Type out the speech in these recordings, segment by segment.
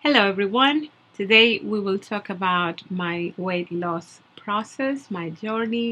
Hello everyone. Today we will talk about my weight loss process, my journey.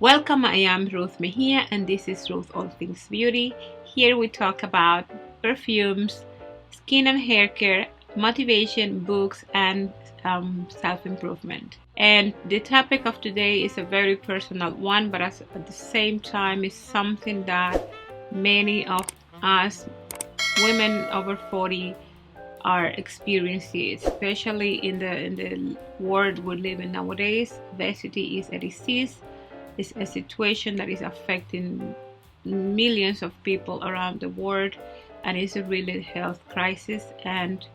Welcome, I am Ruth Mejia and this is Ruth All Things Beauty. Here we talk about perfumes, skin and hair care, motivation, books, and self-improvement. And the topic of today is a very personal one, but at the same time is something that many of us women over 40 are experiencing, especially in the world we live in nowadays. Obesity is a disease. It's a situation that is affecting millions of people around the world, and it's a really health crisis. And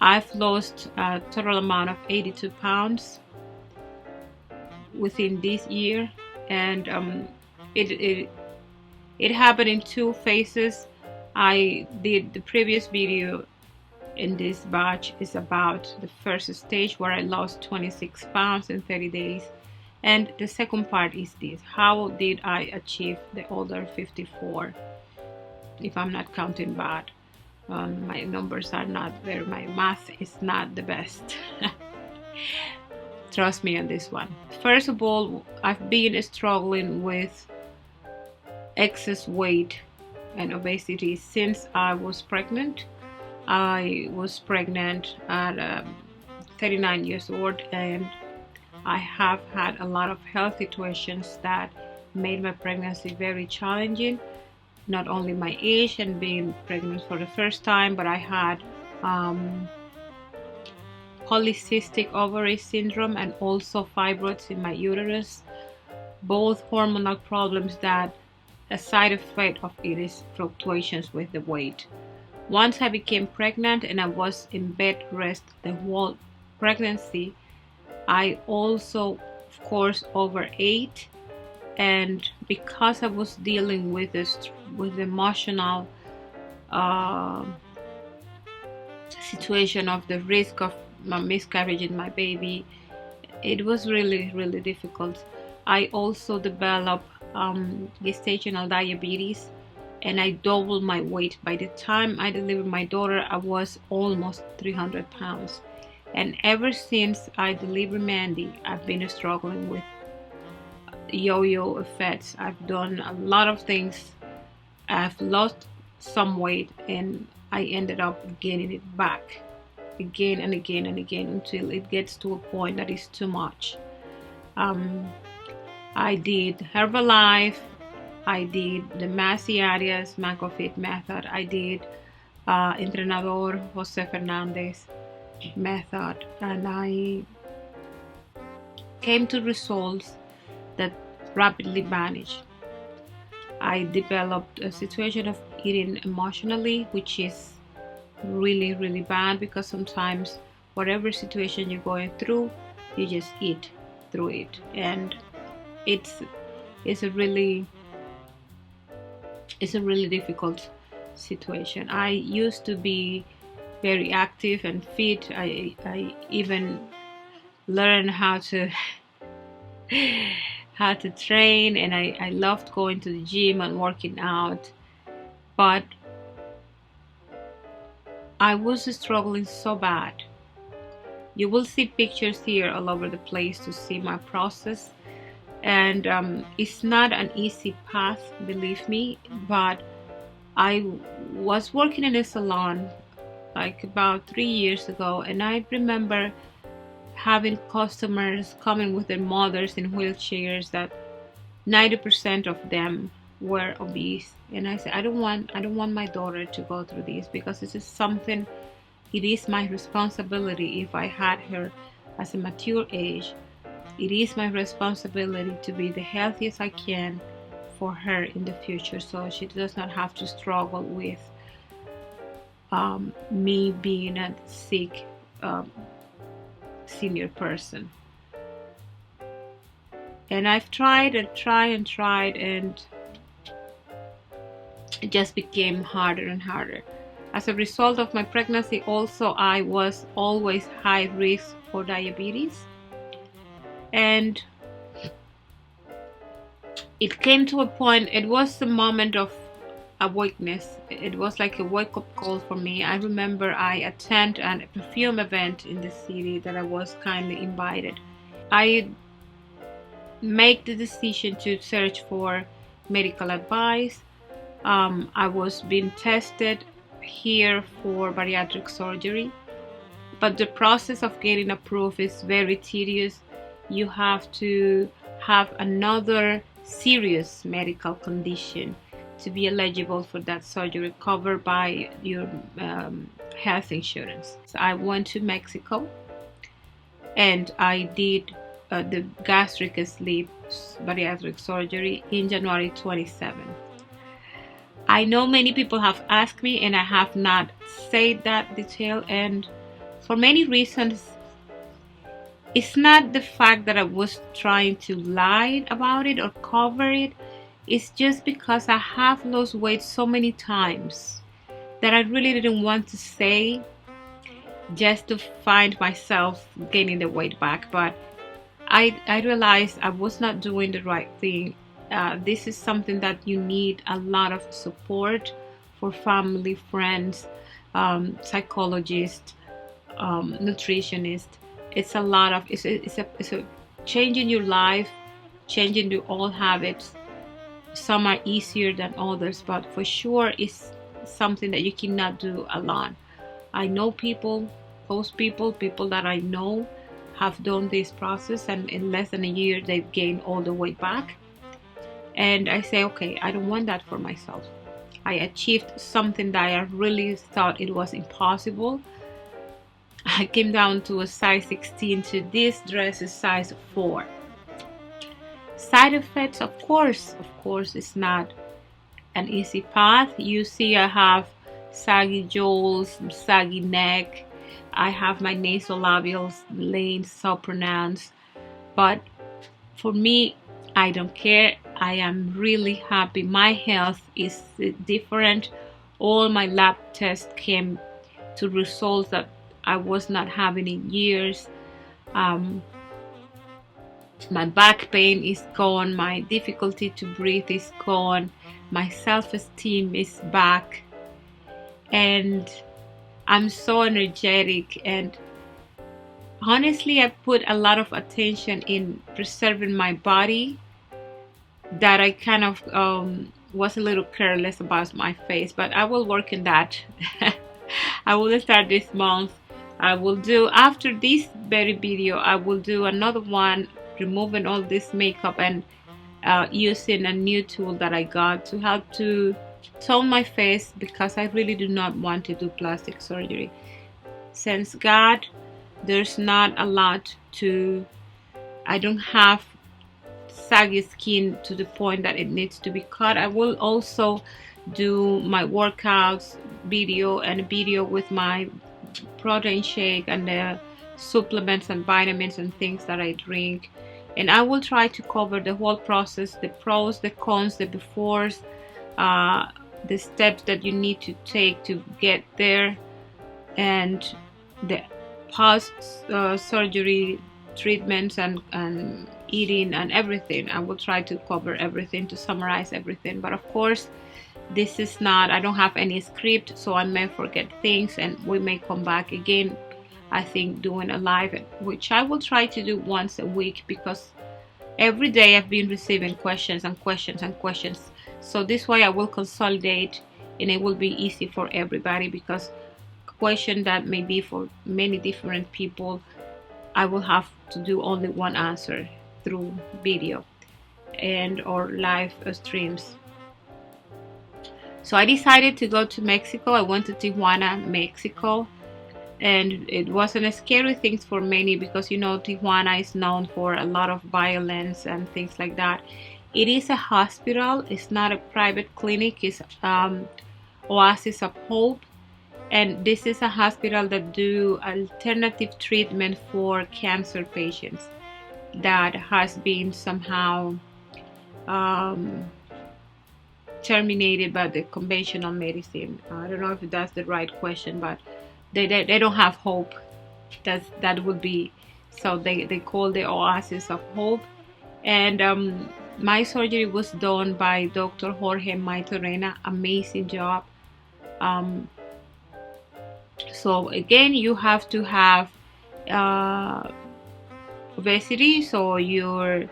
I've lost a total amount of 82 pounds within this year, and it happened in two phases. I did the previous video in this batch is about the first stage where I lost 26 pounds in 30 days. And the second part is this: how did I achieve the other 54? If I'm not counting bad, my numbers are not there. My math is not the best. Trust me on this one. First of all, I've been struggling with excess weight and obesity since I was pregnant. I was pregnant at 39 years old, and I have had a lot of health situations that made my pregnancy very challenging. Not only my age and being pregnant for the first time, but I had polycystic ovary syndrome and also fibroids in my uterus. Both hormonal problems that a side effect of it is fluctuations with the weight. Once I became pregnant and I was in bed rest the whole pregnancy, I also, of course, overate, and because I was dealing with this, with the emotional situation of the risk of my miscarriage in my baby, it was really difficult. I also developed gestational diabetes, and I doubled my weight. By the time I delivered my daughter, I was almost 300 pounds. And ever since I delivered Mandy, I've been struggling with yo-yo effects. I've done a lot of things. I've lost some weight and I ended up gaining it back again and again and again until it gets to a point that is too much. I did Herbalife, I did the Massey Arias Macrofit method, I did Entrenador Jose Fernandez method, and I came to results that rapidly vanished. I developed a situation of eating emotionally, which is really bad, because sometimes whatever situation you're going through, you just eat through it, and it's a really difficult situation. I used to be very active and fit. I even learned how to train, and I loved going to the gym and working out, but I was struggling so bad. You will see pictures here all over the place to see my process, and it's not an easy path, believe me, but I was working in a salon like about 3 years ago, and I remember having customers coming with their mothers in wheelchairs that 90% of them were obese, and I said, I don't want my daughter to go through this, because this is something, it is my responsibility. If I had her as a mature age, it is my responsibility to be the healthiest I can for her in the future, so she does not have to struggle with me being a sick senior person. And I've tried and tried, and it just became harder and harder. As a result of my pregnancy, also, I was always high risk for diabetes. And it came to a point, it was a moment of awakeness. It was like a wake-up call for me. I remember I attended a perfume event in the city that I was kindly invited. I make the decision to search for medical advice. I was being tested here for bariatric surgery, but the process of getting approved is very tedious. You have to have another serious medical condition to be eligible for that surgery covered by your health insurance. So I went to Mexico and I did the gastric sleeve bariatric surgery in January 27. I know many people have asked me and I have not said that detail, and for many reasons. It's not the fact that I was trying to lie about it or cover it. It's just because I have lost weight so many times that I really didn't want to say, just to find myself gaining the weight back. But I realized I was not doing the right thing. This is something that you need a lot of support for family, friends, psychologists, nutritionists. It's a lot of, it's a changing your life, changing your old habits. Some are easier than others, but for sure it's something that you cannot do alone. I know people, people that I know have done this process, and in less than a year they've gained all the weight back. And I say, okay, I don't want that for myself. I achieved something that I really thought it was impossible. I came down to a size 16 to this dress is size 4. Side effects, of course, it's not an easy path. You see I have saggy jaws, saggy neck. I have my nasolabials laying so pronounced. But for me, I don't care. I am really happy. My health is different. All my lab tests came to results that I was not having in years. My back pain is gone. My difficulty to breathe is gone. My self-esteem is back. And I'm so energetic. And honestly, I put a lot of attention in preserving my body that I kind of was a little careless about my face. But I will work on that. I will start this month. I will do, after this very video, I will do another one removing all this makeup and using a new tool that I got to help to tone my face, because I really do not want to do plastic surgery. Since God, there's not a lot to, I don't have saggy skin to the point that it needs to be cut. I will also do my workouts video and a video with my protein shake and the supplements and vitamins and things that I drink, and I will try to cover the whole process, the pros, the cons, the befores, the steps that you need to take to get there, and the post surgery treatments and eating and everything. I will try to cover everything, to summarize everything. But of course, this is not, I don't have any script, so I may forget things and we may come back again. I think doing a live, which I will try to do once a week, because every day I've been receiving questions and questions and questions. So this way I will consolidate and it will be easy for everybody, because question that may be for many different people, I will have to do only one answer through video and or live streams. So I decided to go to Mexico. I went to Tijuana, Mexico, and it wasn't a scary thing for many, because you know Tijuana is known for a lot of violence and things like that. It is a hospital. It's not a private clinic. It's Oasis of Hope, and this is a hospital that do alternative treatment for cancer patients that has been somehow terminated by the conventional medicine. I don't know if that's the right question, but they don't have hope. That would be, so they call the oasis of hope. And my surgery was done by Dr. Jorge Maitorena. Amazing job. Um, so again, you have to have uh, obesity, so your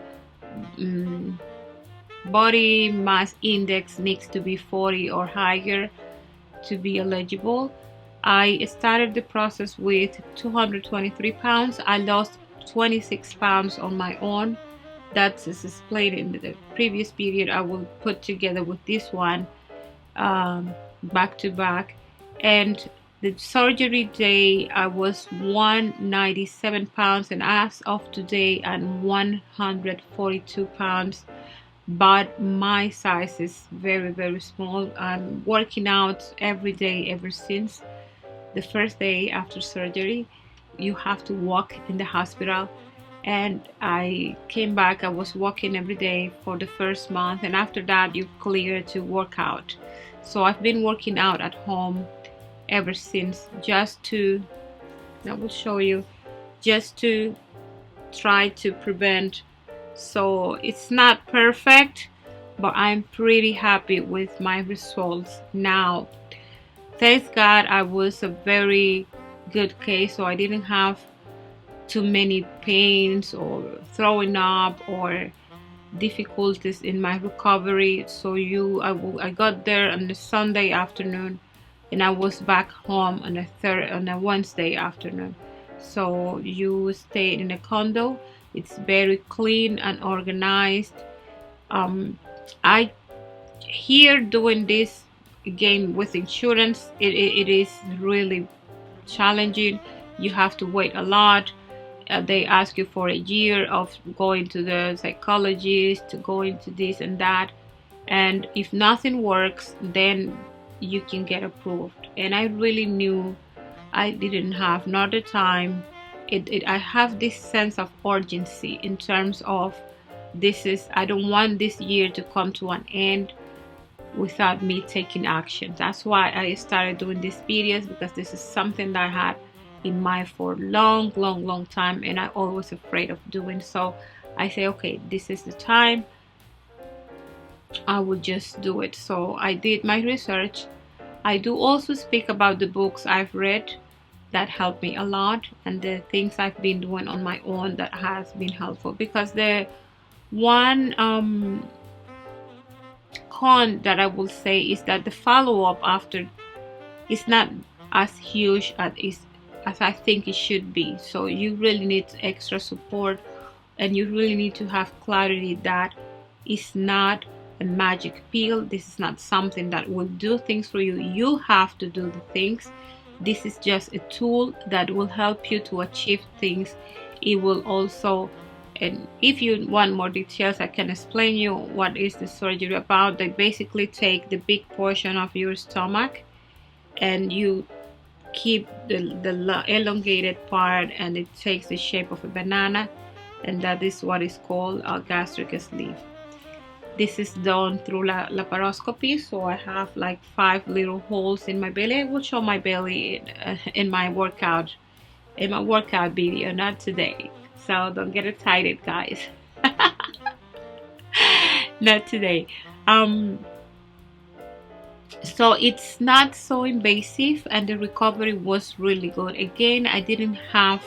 body mass index needs to be 40 or higher to be eligible. I started the process with 223 pounds. I lost 26 pounds on my own. That's explained in the previous period. I will put together with this one back to back. And the surgery day, I was 197 pounds, and as of today, I'm 142 pounds. But my size is very, very small. I'm working out every day ever since the first day after surgery. You have to walk in the hospital, and I came back. I was walking every day for the first month, and after that you clear to work out. So I've been working out at home ever since, just to, I will show you, just to try to prevent. So it's not perfect, but I'm pretty happy with my results now. Thanks God, I was a very good case, so I didn't have too many pains or throwing up or difficulties in my recovery. So I got there on the Sunday afternoon, and I was back home on a Wednesday afternoon. So you stay in a condo. It's very clean and organized. I here doing this again with insurance, it is really challenging. You have to wait a lot. They ask you for a year of going to the psychologist, going to this and that, and if nothing works, then you can get approved. And I really knew I didn't have not the time. I have this sense of urgency in terms of I don't want this year to come to an end without me taking action. That's why I started doing these videos, because this is something that I had in mind for a long time, and I always afraid of doing. So I say, okay, this is the time, I will just do it. So I did my research. I do also speak about the books I've read that helped me a lot, and the things I've been doing on my own that has been helpful. Because the one con that I will say is that the follow-up after is not as huge as I think it should be. So you really need extra support, and you really need to have clarity that it's not a magic pill. This is not something that will do things for you. You have to do the things. This is just a tool that will help you to achieve things. It will also, and if you want more details, I can explain you what is the surgery about. They basically take the big portion of your stomach, and you keep the elongated part, and it takes the shape of a banana, and that is what is called a gastric sleeve. This is done through laparoscopy. So I have like 5 little holes in my belly. I will show my belly in my workout video, not today. So don't get excited, guys. Not today. So it's not so invasive, and the recovery was really good. Again, I didn't have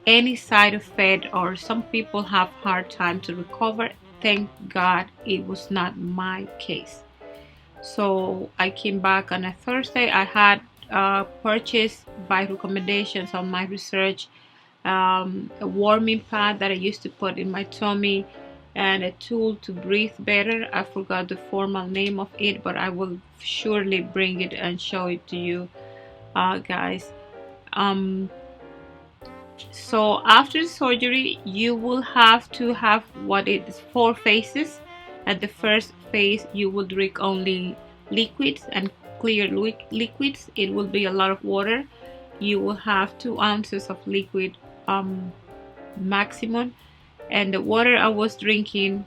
any side effect, or some people have hard time to recover. Thank God it was not my case. So I came back on a Thursday. I had purchased by recommendations on my research a warming pad that I used to put in my tummy, and a tool to breathe better. I forgot the formal name of it, but I will surely bring it and show it to you guys. So after surgery, you will have to have what it is 4 phases. At the first phase, you will drink only liquids and clear liquids. It will be a lot of water. You will have 2 ounces of liquid maximum, and the water I was drinking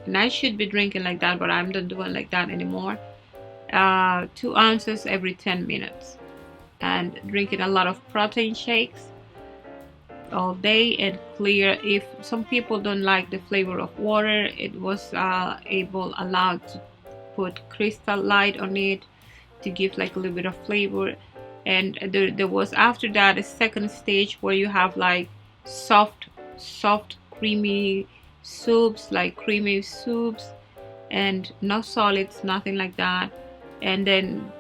and I should be drinking like that, but I'm not doing like that anymore. 2 ounces every 10 minutes, and drinking a lot of protein shakes all day and clear. If some people don't like the flavor of water, it was allowed to put crystal light on it to give like a little bit of flavor. And there was after that a second stage where you have like soft creamy soups, like creamy soups, and no solids, nothing like that. And then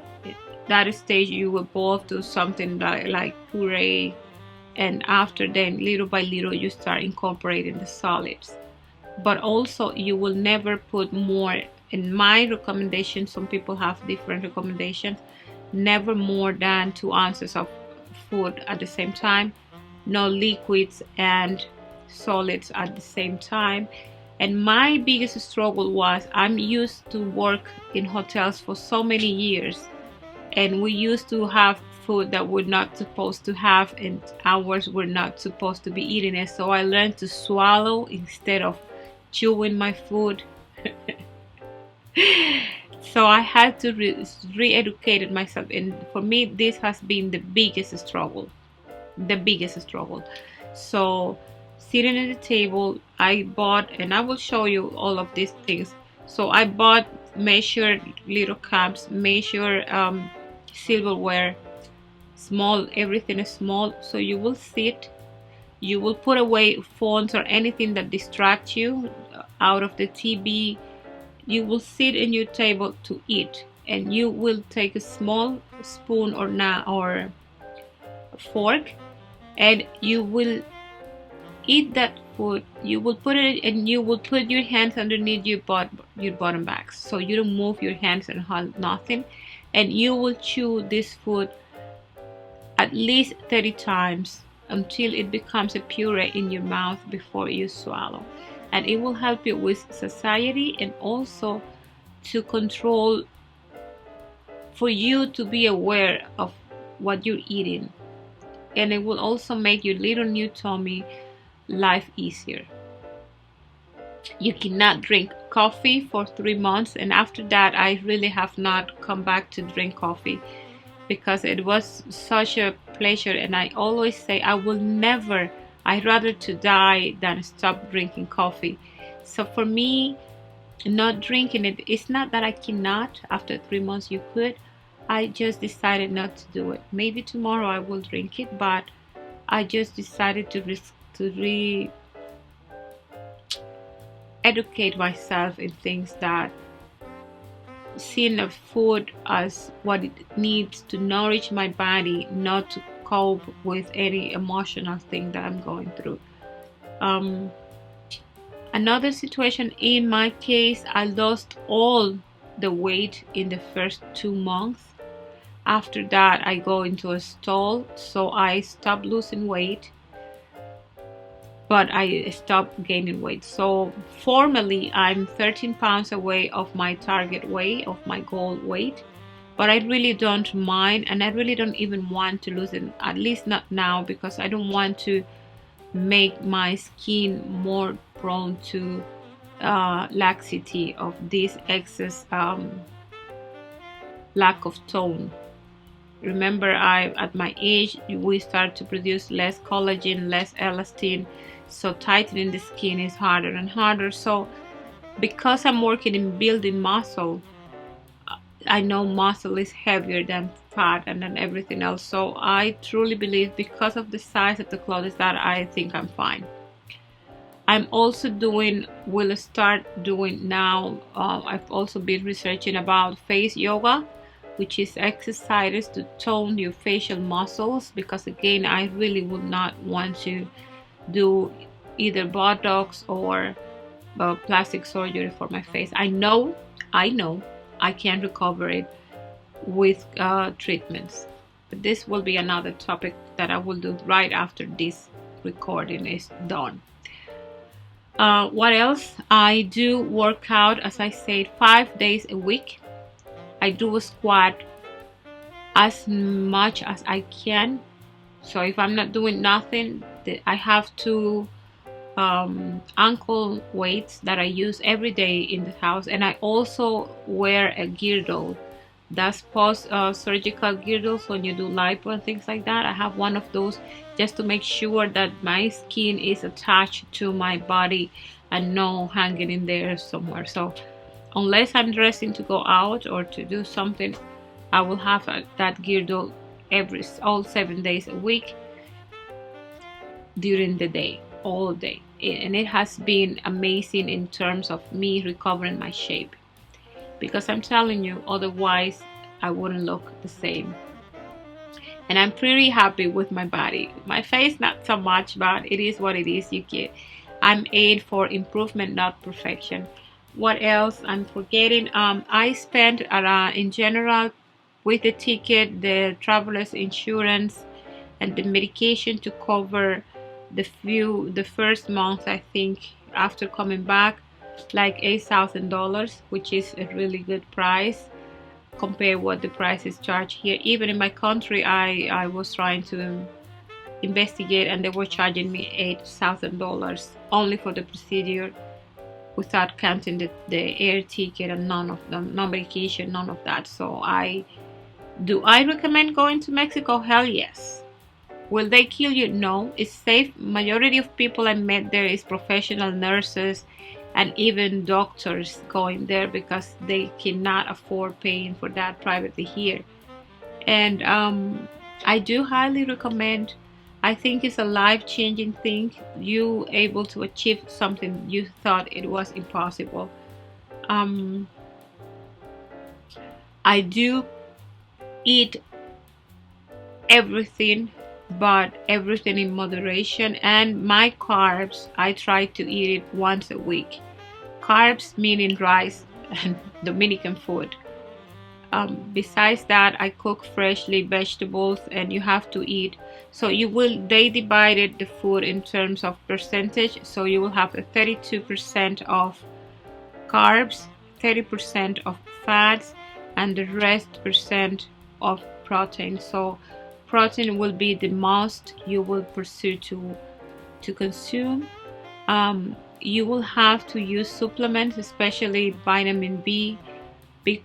that stage you evolve to something like puree, and after then little by little you start incorporating the solids. But also you will never put more. In my recommendation, some people have different recommendations, never more than 2 ounces of food at the same time, no liquids and solids at the same time. And my biggest struggle was, I'm used to work in hotels for so many years, and we used to have food that we're not supposed to have, and hours we're not supposed to be eating it. So I learned to swallow instead of chewing my food. So I had to re-educate myself, and for me this has been the biggest struggle. So sitting at the table, I bought, and I will show you all of these things. So I bought measured little cups, measured silverware, small, everything is small. So you will sit, you will put away phones or anything that distracts you out of the TV. You will sit in your table to eat, and you will take a small spoon or fork, and you will eat that food. You will put it, and you will put your hands underneath your bottom back, so you don't move your hands and hold nothing. And you will chew this food at least 30 times until it becomes a puree in your mouth before you swallow. And it will help you with satiety, and also to control, for you to be aware of what you're eating. And it will also make your little new tummy life easier. You cannot drink coffee for 3 months, and after that I really have not come back to drink coffee, because it was such a pleasure. And I always say I will never, I'd rather to die than stop drinking coffee. So for me, not drinking it, it's not that I cannot. After 3 months you could. I just decided not to do it. Maybe tomorrow I will drink it, but I just decided to educate myself in things, that seeing a food as what it needs to nourish my body, not to cope with any emotional thing that I'm going through. Another situation in my case, I lost all the weight in the first 2 months. After that I go into a stall, so I stopped losing weight, but I stopped gaining weight. So formally I'm 13 pounds away of my target weight, of my goal weight, but I really don't mind, and I really don't even want to lose it, at least not now, because I don't want to make my skin more prone to laxity of this excess lack of tone. Remember, at my age, we start to produce less collagen, less elastin, so tightening the skin is harder and harder. So because I'm working in building muscle, I know muscle is heavier than fat and then everything else. So I truly believe, because of the size of the clothes, that I think I'm fine. I'm also will start doing now, I've also been researching about face yoga, which is exercises to tone your facial muscles, because again, I really would not want to do either Botox or plastic surgery for my face. I know I can recover it with treatments, but this will be another topic that I will do right after this recording is done. What else? I do work out, as I said, 5 days a week. I do a squat as much as I can. So if I'm not doing nothing, I have to ankle weights that I use every day in the house, and I also wear a girdle. That's post surgical girdles when you do lipo and things like that. I have one of those just to make sure that my skin is attached to my body and no hanging in there somewhere. So unless I'm dressing to go out or to do something, I will have that girdle all 7 days a week during the day, all day. And it has been amazing in terms of me recovering my shape, because I'm telling you, otherwise I wouldn't look the same. And I'm pretty happy with my body. My face not so much, but it is what it is. I'm aimed for improvement, not perfection. What else I'm forgetting? I spent in general with the ticket, the traveler's insurance, and the medication to cover the first month, I think, after coming back, like $8,000, which is a really good price compared what the price is charged here. Even in my country, I was trying to investigate, and they were charging me $8,000 only for the procedure, without counting the air ticket and none of them, no medication, none of that. So do I recommend going to Mexico? Hell yes. Will they kill you? No, it's safe. Majority of people I met there is professional nurses and even doctors going there, because they cannot afford paying for that privately here. And I do highly recommend. I think it's a life-changing thing. You able to achieve something you thought it was impossible. I do eat everything, but everything in moderation. And my carbs, I try to eat it once a week. Carbs meaning rice and Dominican food. Besides that, I cook freshly vegetables, and you have to eat. So they divided the food in terms of percentage. So you will have a 32% of carbs, 30% of fats, and the rest percent of protein. So protein will be the most you will pursue to consume. You will have to use supplements, especially vitamin B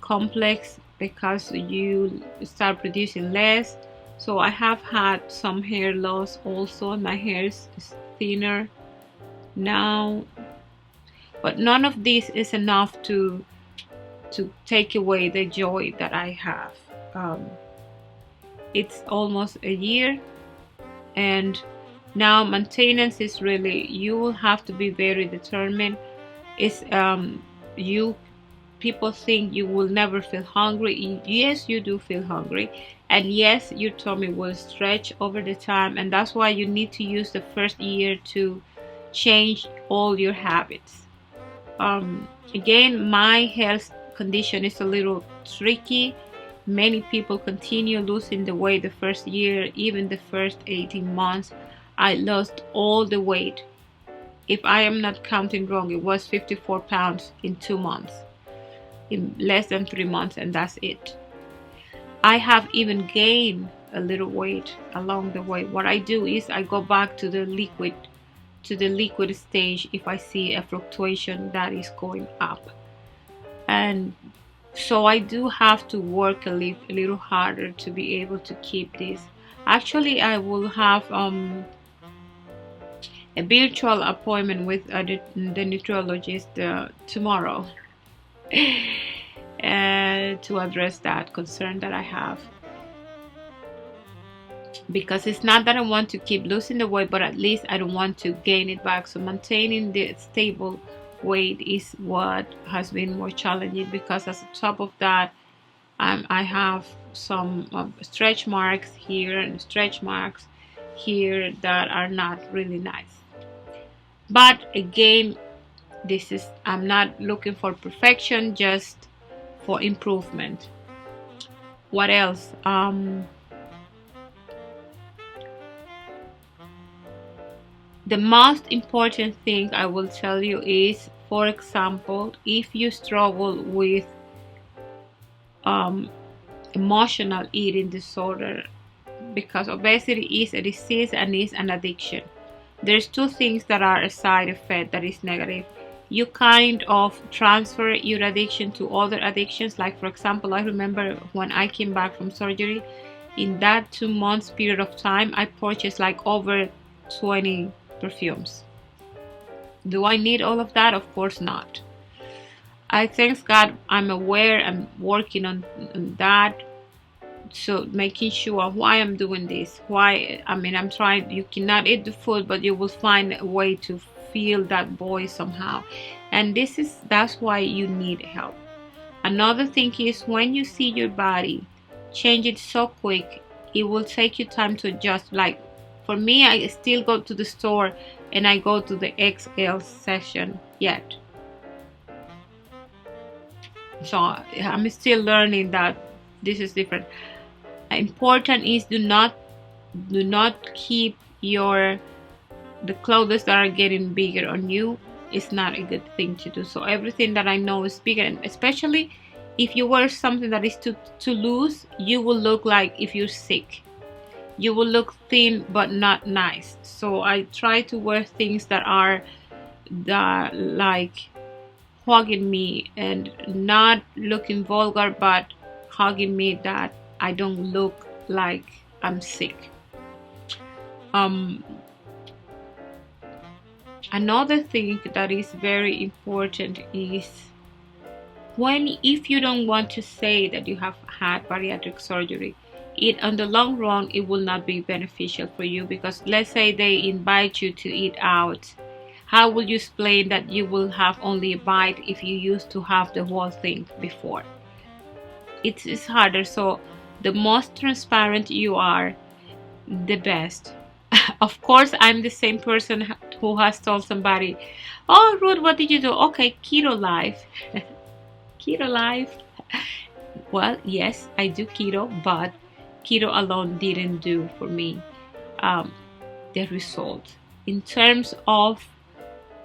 complex, because you start producing less. So I have had some hair loss also, and my hair is thinner now, but none of this is enough to take away the joy that I have. It's almost a year, and now maintenance is really, you will have to be very determined. It's people think you will never feel hungry. Yes, you do feel hungry, and yes, your tummy will stretch over the time, and that's why you need to use the first year to change all your habits. Again, my health condition is a little tricky. Many people continue losing the weight the first year, even the first 18 months. I lost all the weight. If I am not counting wrong, it was 54 pounds in 2 months, in less than 3 months, and that's it. I have even gained a little weight along the way. What I do is I go back to the liquid stage if I see a fluctuation that is going up. And so I do have to work a little harder to be able to keep this. Actually, I will have a virtual appointment with the nutriologist tomorrow to address that concern that I have. Because it's not that I want to keep losing the weight, but at least I don't want to gain it back. So maintaining the stable weight is what has been more challenging, because as a top of that, I have some stretch marks here and stretch marks here that are not really nice. But again, I'm not looking for perfection, just for improvement. What else? The most important thing I will tell you is, for example, if you struggle with emotional eating disorder, because obesity is a disease and is an addiction. there's two things that are a side effect that is negative. You kind of transfer your addiction to other addictions. Like, for example, I remember when I came back from surgery, in that 2 months period of time, I purchased like over 20 perfumes. Do I need all of that? Of course not. I thank God I'm aware, I'm working on that. So making sure why I'm doing this, why, I mean, I'm trying, you cannot eat the food, but you will find a way to feel that void somehow. And that's why you need help. Another thing is, when you see your body change it so quick, it will take you time to adjust. Like for me, I still go to the store and I go to the XL section yet. So I'm still learning that this is different. Important is, do not keep the clothes that are getting bigger on you. It's not a good thing to do. So everything that I know is bigger, and especially if you wear something that is too loose, you will look like if you're sick. You will look thin but not nice. So I try to wear things that are like hugging me and not looking vulgar, but hugging me, that I don't look like I'm sick. Another thing that is very important is, if you don't want to say that you have had bariatric surgery, on the long run it will not be beneficial for you, because let's say they invite you to eat out. How will you explain that you will have only a bite if you used to have the whole thing before? It's harder. So the most transparent you are, the best. Of course, I'm the same person who has told somebody, "Oh, Ruth, what did you do?" Okay, keto life. Keto life. Well, yes, I do keto, but keto alone didn't do for me the result in terms of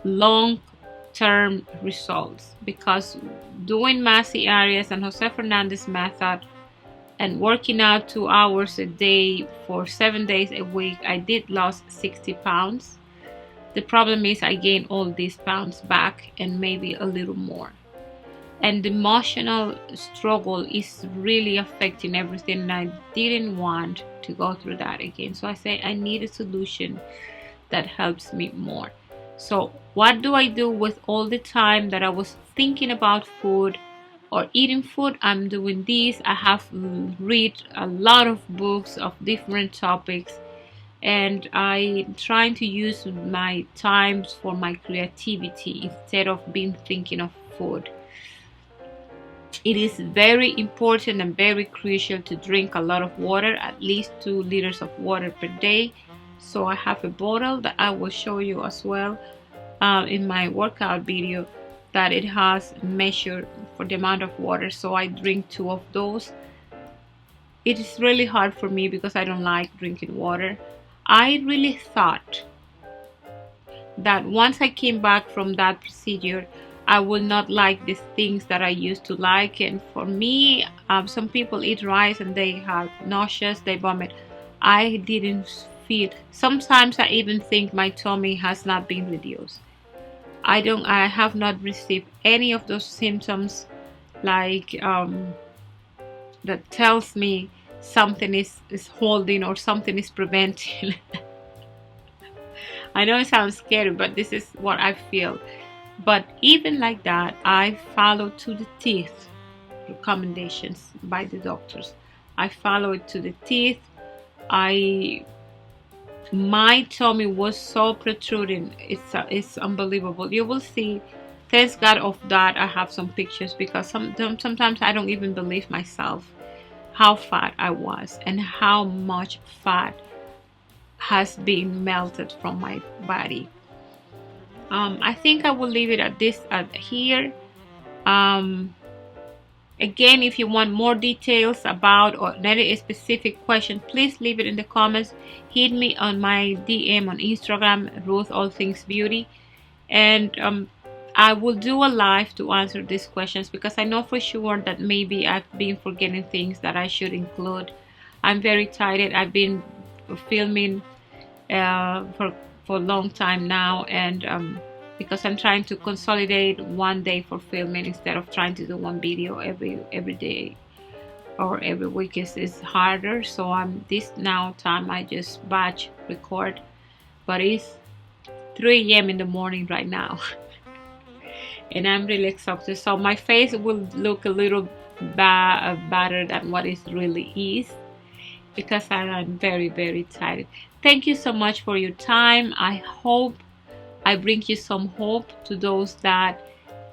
long-term results, because doing Massey Arias and Jose Fernandez method and working out 2 hours a day for 7 days a week, I did lose 60 pounds. The problem is I gained all these pounds back and maybe a little more. And the emotional struggle is really affecting everything, and I didn't want to go through that again. So I say I need a solution that helps me more. So what do I do with all the time that I was thinking about food or eating food? I'm doing this. I have read a lot of books of different topics, and I'm trying to use my times for my creativity instead of being thinking of food. It is very important and very crucial to drink a lot of water, at least 2 liters of water per day. So I have a bottle that I will show you as well in my workout video, that it has measured for the amount of water. So I drink 2 of those. It is really hard for me because I don't like drinking water. I really thought that once I came back from that procedure, I will not like these things that I used to like. And for me, some people eat rice and they have nauseous, they vomit. I didn't feel. Sometimes I even think my tummy has not been reduced. I have not received any of those symptoms, like that tells me something is holding or something is preventing. I know it sounds scary, but this is what I feel. But even like that, I follow to the teeth recommendations by the doctors. I follow it to the teeth. My tummy was so protruding. It's unbelievable. You will see. Thanks God of that. I have some pictures, because sometimes I don't even believe myself how fat I was and how much fat has been melted from my body. I think I will leave it at here. Again, if you want more details about or any specific question, please leave it in the comments. Hit me on my DM on Instagram, Ruth All Things Beauty, and I will do a live to answer these questions, because I know for sure that maybe I've been forgetting things that I should include. I'm very tired. I've been filming for for a long time now, and because I'm trying to consolidate one day for filming instead of trying to do one video every day or every week is harder. So I'm this now time I just batch record, but it's 3 a.m. in the morning right now. And I'm really exhausted, so my face will look a little better than what it really is, because I'm very tired. Thank you so much for your time. I hope I bring you some hope to those that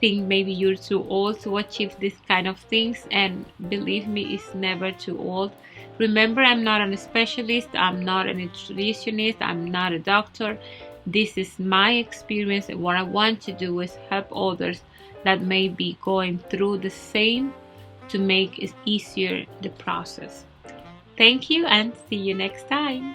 think maybe you're too old to achieve this kind of things, and believe me, it's never too old. Remember, I'm not a specialist, I'm not a nutritionist, I'm not a doctor. This is my experience, and what I want to do is help others that may be going through the same to make it easier the process. Thank you, and see you next time.